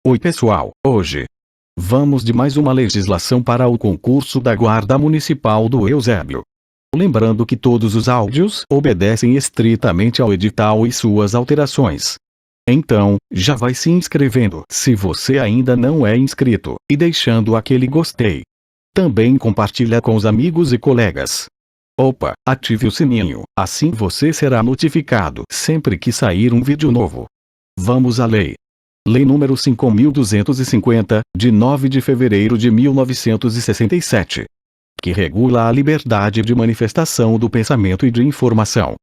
Oi pessoal, hoje vamos de mais uma legislação para o concurso da Guarda Municipal do Eusébio. Lembrando que todos os áudios obedecem estritamente ao edital e suas alterações. Então, já vai se inscrevendo se você ainda não é inscrito, e deixando aquele gostei. Também compartilha com os amigos e colegas. Opa, ative o sininho, assim você será notificado sempre que sair um vídeo novo. Vamos à lei. Lei número 5.250, de 9 de fevereiro de 1967. Que regula a liberdade de manifestação do pensamento e de informação.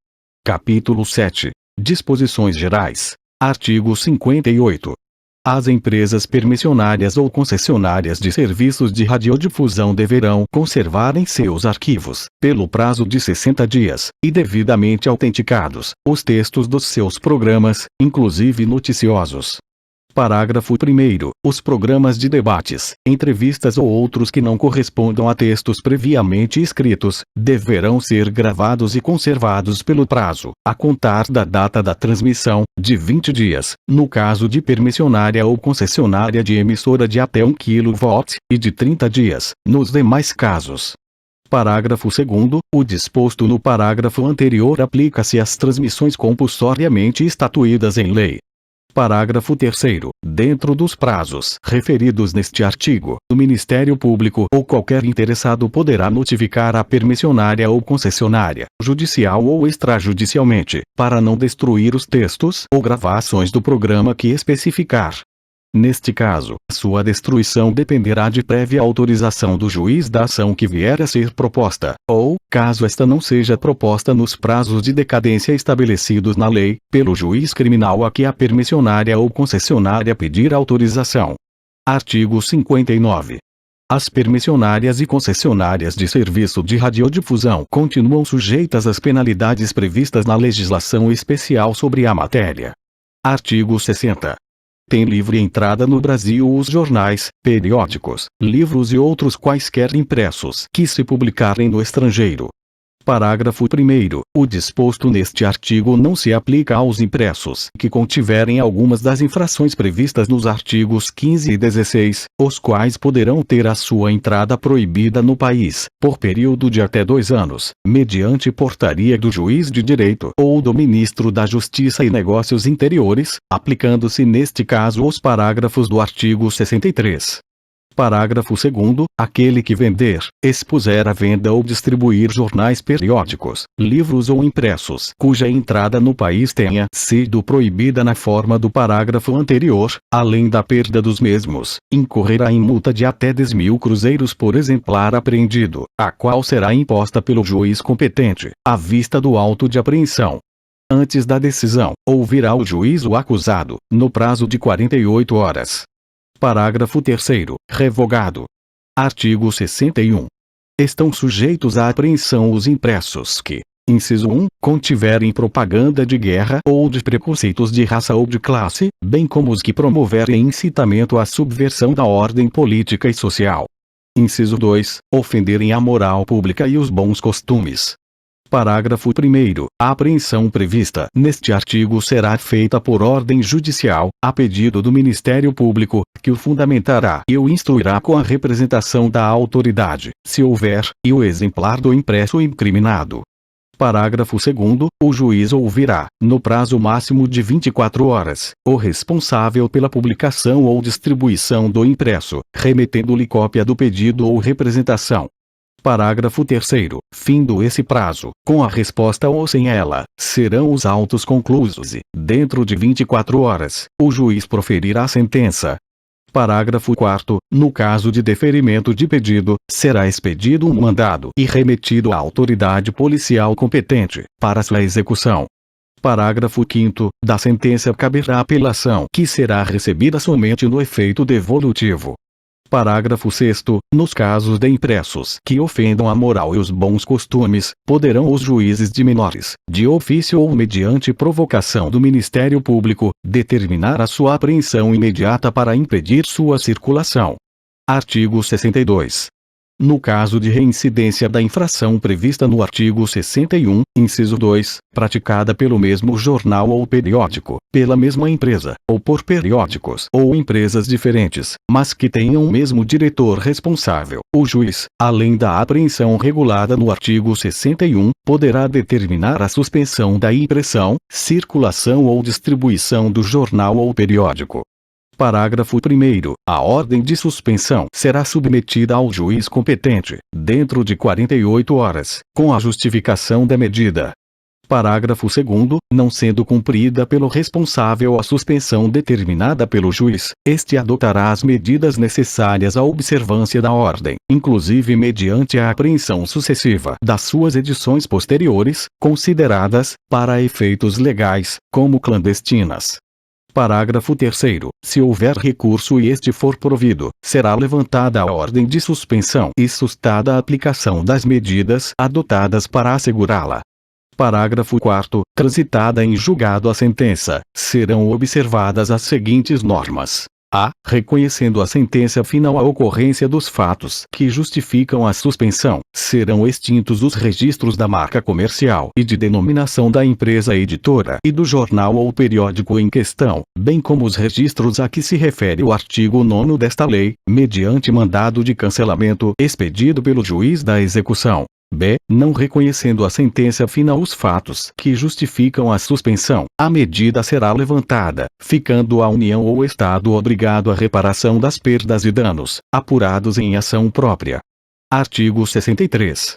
Capítulo 7. Disposições gerais. Artigo 58. As empresas permissionárias ou concessionárias de serviços de radiodifusão deverão conservar em seus arquivos, pelo prazo de 60 dias, e devidamente autenticados, os textos dos seus programas, inclusive noticiosos. Parágrafo 1º. Os programas de debates, entrevistas ou outros que não correspondam a textos previamente escritos, deverão ser gravados e conservados pelo prazo, a contar da data da transmissão, de 20 dias, no caso de permissionária ou concessionária de emissora de até 1 kV, e de 30 dias, nos demais casos. Parágrafo 2º. O disposto no parágrafo anterior aplica-se às transmissões compulsoriamente estatuídas em lei. Parágrafo 3º. Dentro dos prazos referidos neste artigo, o Ministério Público ou qualquer interessado poderá notificar a permissionária ou concessionária, judicial ou extrajudicialmente, para não destruir os textos ou gravações do programa que especificar. Neste caso, sua destruição dependerá de prévia autorização do juiz da ação que vier a ser proposta, ou, caso esta não seja proposta nos prazos de decadência estabelecidos na lei, pelo juiz criminal a que a permissionária ou concessionária pedir autorização. Artigo 59. As permissionárias e concessionárias de serviço de radiodifusão continuam sujeitas às penalidades previstas na legislação especial sobre a matéria. Artigo 60. Tem livre entrada no Brasil os jornais, periódicos, livros e outros quaisquer impressos que se publicarem no estrangeiro. Parágrafo 1º. O disposto neste artigo não se aplica aos impressos que contiverem algumas das infrações previstas nos artigos 15 e 16, os quais poderão ter a sua entrada proibida no país, por período de até 2 anos, mediante portaria do juiz de direito ou do ministro da Justiça e Negócios Interiores, aplicando-se neste caso os parágrafos do artigo 63. Parágrafo 2º. Aquele que vender, expuser à venda ou distribuir jornais periódicos, livros ou impressos, cuja entrada no país tenha sido proibida na forma do parágrafo anterior, além da perda dos mesmos, incorrerá em multa de até 10.000 cruzeiros por exemplar apreendido, a qual será imposta pelo juiz competente, à vista do auto de apreensão. Antes da decisão, ouvirá o juiz o acusado, no prazo de 48 horas. Parágrafo 3º. Revogado. Artigo 61. Estão sujeitos à apreensão os impressos que, inciso 1, contiverem propaganda de guerra ou de preconceitos de raça ou de classe, bem como os que promoverem incitamento à subversão da ordem política e social. Inciso 2, ofenderem a moral pública e os bons costumes. Parágrafo 1º. A apreensão prevista neste artigo será feita por ordem judicial, a pedido do Ministério Público, que o fundamentará e o instruirá com a representação da autoridade, se houver, e o exemplar do impresso incriminado. Parágrafo 2º. O juiz ouvirá, no prazo máximo de 24 horas, o responsável pela publicação ou distribuição do impresso, remetendo-lhe cópia do pedido ou representação. Parágrafo 3º. Findo esse prazo, com a resposta ou sem ela, serão os autos conclusos e, dentro de 24 horas, o juiz proferirá a sentença. Parágrafo 4º. No caso de deferimento de pedido, será expedido um mandado e remetido à autoridade policial competente, para sua execução. Parágrafo 5º. Da sentença caberá apelação, que será recebida somente no efeito devolutivo. Parágrafo 6º. Nos casos de impressos que ofendam a moral e os bons costumes, poderão os juízes de menores, de ofício ou mediante provocação do Ministério Público, determinar a sua apreensão imediata para impedir sua circulação. Artigo 62. No caso de reincidência da infração prevista no artigo 61, inciso 2, praticada pelo mesmo jornal ou periódico, pela mesma empresa, ou por periódicos ou empresas diferentes, mas que tenham o mesmo diretor responsável, o juiz, além da apreensão regulada no artigo 61, poderá determinar a suspensão da impressão, circulação ou distribuição do jornal ou periódico. Parágrafo 1º. A ordem de suspensão será submetida ao juiz competente, dentro de 48 horas, com a justificação da medida. Parágrafo 2º. Não sendo cumprida pelo responsável a suspensão determinada pelo juiz, este adotará as medidas necessárias à observância da ordem, inclusive mediante a apreensão sucessiva das suas edições posteriores, consideradas, para efeitos legais, como clandestinas. Parágrafo 3º. Se houver recurso e este for provido, será levantada a ordem de suspensão e sustada a aplicação das medidas adotadas para assegurá-la. Parágrafo 4º. Transitada em julgado a sentença, serão observadas as seguintes normas. A. Reconhecendo a sentença final a ocorrência dos fatos que justificam a suspensão, serão extintos os registros da marca comercial e de denominação da empresa editora e do jornal ou periódico em questão, bem como os registros a que se refere o artigo 9º desta lei, mediante mandado de cancelamento expedido pelo juiz da execução. B. Não reconhecendo a sentença final os fatos que justificam a suspensão, a medida será levantada, ficando a União ou Estado obrigado à reparação das perdas e danos, apurados em ação própria. Artigo 63.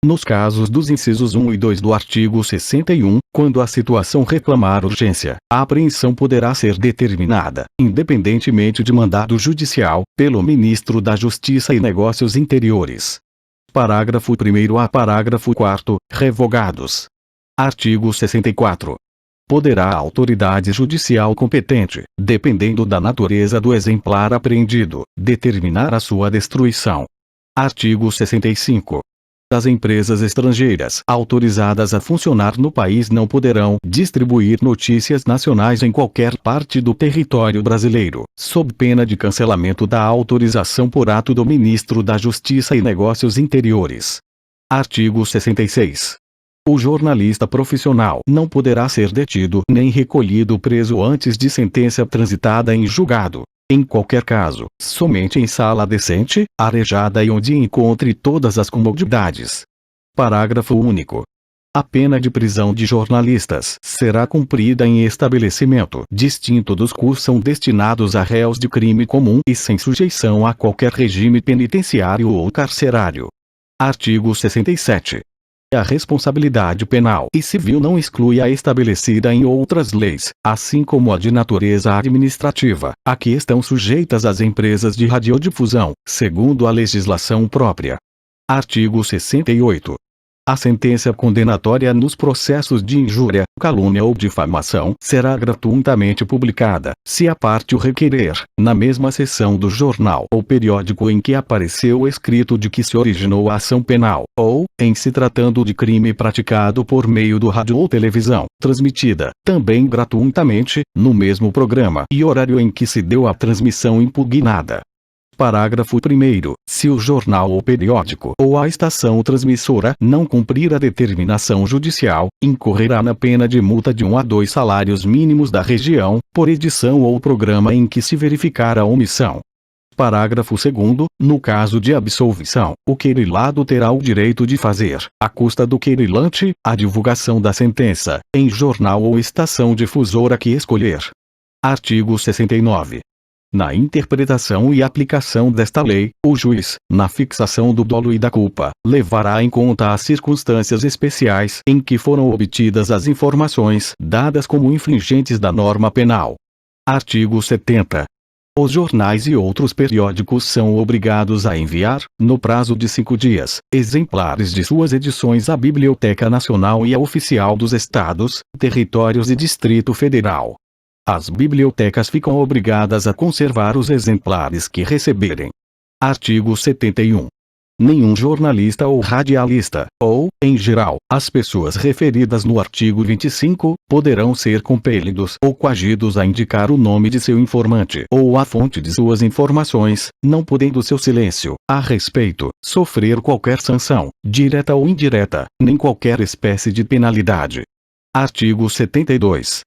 Nos casos dos incisos 1 e 2 do artigo 61, quando a situação reclamar urgência, a apreensão poderá ser determinada, independentemente de mandado judicial, pelo Ministro da Justiça e Negócios Interiores. Parágrafo 1º a parágrafo 4º, revogados. Artigo 64. Poderá a autoridade judicial competente, dependendo da natureza do exemplar apreendido, determinar a sua destruição. Artigo 65. As empresas estrangeiras autorizadas a funcionar no país não poderão distribuir notícias nacionais em qualquer parte do território brasileiro, sob pena de cancelamento da autorização por ato do Ministro da Justiça e Negócios Interiores. Artigo 66. O jornalista profissional não poderá ser detido nem recolhido preso antes de sentença transitada em julgado. Em qualquer caso, somente em sala decente, arejada e onde encontre todas as comodidades. Parágrafo único. A pena de prisão de jornalistas será cumprida em estabelecimento distinto dos que são destinados a réus de crime comum e sem sujeição a qualquer regime penitenciário ou carcerário. Artigo 67. A responsabilidade penal e civil não exclui a estabelecida em outras leis, assim como a de natureza administrativa, a que estão sujeitas as empresas de radiodifusão, segundo a legislação própria. Artigo 68. A sentença condenatória nos processos de injúria, calúnia ou difamação será gratuitamente publicada, se a parte o requerer, na mesma seção do jornal ou periódico em que apareceu o escrito de que se originou a ação penal, ou, em se tratando de crime praticado por meio do rádio ou televisão, transmitida, também gratuitamente, no mesmo programa e horário em que se deu a transmissão impugnada. Parágrafo 1º. Se o jornal ou periódico ou a estação transmissora não cumprir a determinação judicial, incorrerá na pena de multa de 1 a 2 salários mínimos da região, por edição ou programa em que se verificar a omissão. Parágrafo 2º. No caso de absolvição, o querelado terá o direito de fazer, à custa do querelante, a divulgação da sentença, em jornal ou estação difusora que escolher. Artigo 69. Na interpretação e aplicação desta lei, o juiz, na fixação do dolo e da culpa, levará em conta as circunstâncias especiais em que foram obtidas as informações dadas como infringentes da norma penal. Artigo 70. Os jornais e outros periódicos são obrigados a enviar, no prazo de 5 dias, exemplares de suas edições à Biblioteca Nacional e à Oficial dos Estados, Territórios e Distrito Federal. As bibliotecas ficam obrigadas a conservar os exemplares que receberem. Artigo 71. nenhum jornalista ou radialista, ou, em geral, as pessoas referidas no artigo 25, poderão ser compelidos ou coagidos a indicar o nome de seu informante ou a fonte de suas informações, não podendo seu silêncio, a respeito, sofrer qualquer sanção, direta ou indireta, nem qualquer espécie de penalidade. Artigo 72.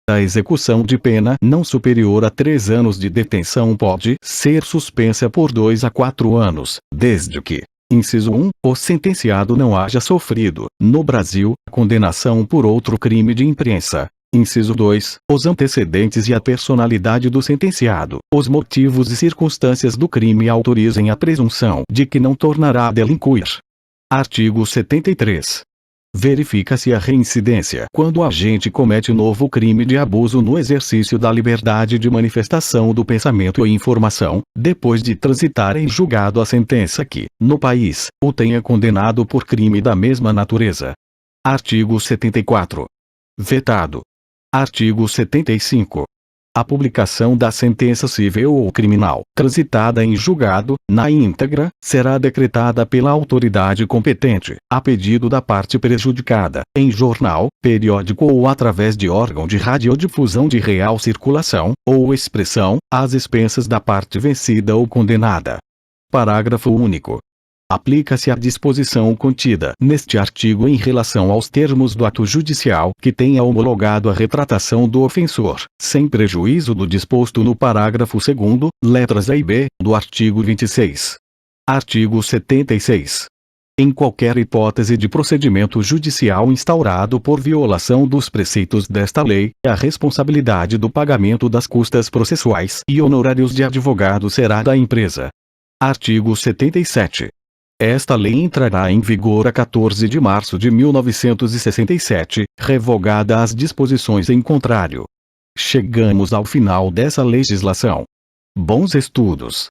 A execução de pena não superior a 3 anos de detenção pode ser suspensa por 2 a 4 anos, desde que, inciso 1, o sentenciado não haja sofrido, no Brasil, condenação por outro crime de imprensa. Inciso 2, os antecedentes e a personalidade do sentenciado, os motivos e circunstâncias do crime autorizem a presunção de que não tornará a delinquir. Artigo 73. Verifica-se a reincidência quando o agente comete novo crime de abuso no exercício da liberdade de manifestação do pensamento e informação, depois de transitar em julgado a sentença que, no país, o tenha condenado por crime da mesma natureza. Artigo 74. Vetado. Artigo 75. A publicação da sentença civil ou criminal, transitada em julgado, na íntegra, será decretada pela autoridade competente, a pedido da parte prejudicada, em jornal, periódico ou através de órgão de radiodifusão de real circulação, ou expressão, às expensas da parte vencida ou condenada. Parágrafo único. Aplica-se a disposição contida neste artigo em relação aos termos do ato judicial que tenha homologado a retratação do ofensor, sem prejuízo do disposto no parágrafo 2º, letras A e B, do artigo 26. Artigo 76. Em qualquer hipótese de procedimento judicial instaurado por violação dos preceitos desta lei, a responsabilidade do pagamento das custas processuais e honorários de advogado será da empresa. Artigo 77. Esta lei entrará em vigor a 14 de março de 1967, revogada as disposições em contrário. Chegamos ao final dessa legislação. Bons estudos!